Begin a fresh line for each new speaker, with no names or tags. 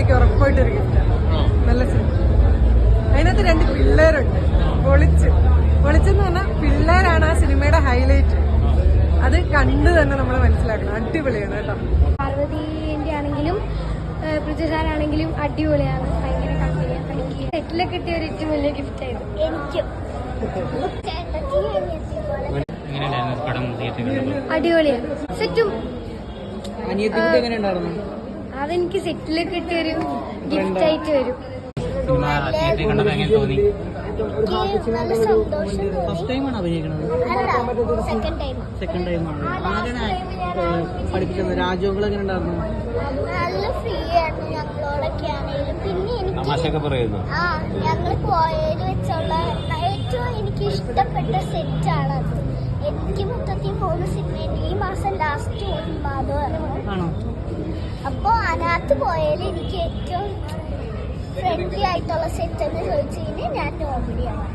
എനിക്ക് ഉറപ്പായിട്ടൊരു ഗിഫ്റ്റാണ്. നല്ല സിനിമ. അതിനകത്ത് 2 പിള്ളേരുണ്ട്. പൊളിച്ചെന്ന് പറഞ്ഞാൽ പിള്ളേരാണ് ആ സിനിമയുടെ ഹൈലൈറ്റ്. അത് കണ്ടു തന്നെ നമ്മൾ മനസ്സിലാക്കണം. അടിപൊളിയാണ് കേട്ടോ.
പാർവതിന്റെ ആണെങ്കിലും പൃഥ്വിസാറാണെങ്കിലും അടിപൊളിയാണ്. ഭയങ്കര കമ്പനിയാണ്. എനിക്ക് സെറ്റിലൊക്കെ കിട്ടിയ ഒരു ഏറ്റവും വലിയ ഗിഫ്റ്റ് ആയിരുന്നു. എനിക്കും അടിപൊളിയാണ്. സെറ്റും അതെനിക്ക് സെറ്റിലൊക്കെ കിട്ടിയൊരു ഗിഫ്റ്റ് ആയിട്ട് വരും. നല്ല സന്തോഷം.
ഫസ്റ്റ് ടൈമാണ് അഭിനയിക്കുന്നത്. സെക്കൻഡ് ടൈമാണ്. പഠിപ്പിക്കുന്നത് രാജോകൾ എങ്ങനെ ഉണ്ടായിരുന്നു?
നല്ല ഫ്രീ ആയിരുന്നു ഞങ്ങളോടൊക്കെ ആണെങ്കിലും. പിന്നെ എനിക്ക് ഞങ്ങൾ പോയതിൽ വെച്ചുള്ള ഏറ്റവും എനിക്ക് ഇഷ്ടപ്പെട്ട സെറ്റാണത്. എനിക്ക് മൊത്തത്തിൽ 3 സിനിമ ഈ മാസം ലാസ്റ്റ് ഉന്മാദം. അപ്പോൾ അതിനകത്ത് പോയാൽ എനിക്ക് ഏറ്റവും ഫ്രണ്ട്ലി ആയിട്ടുള്ള സെറ്റ് എന്ന് ചോദിച്ചു കഴിഞ്ഞാൽ ഞാൻ നോമിനിയാണ്.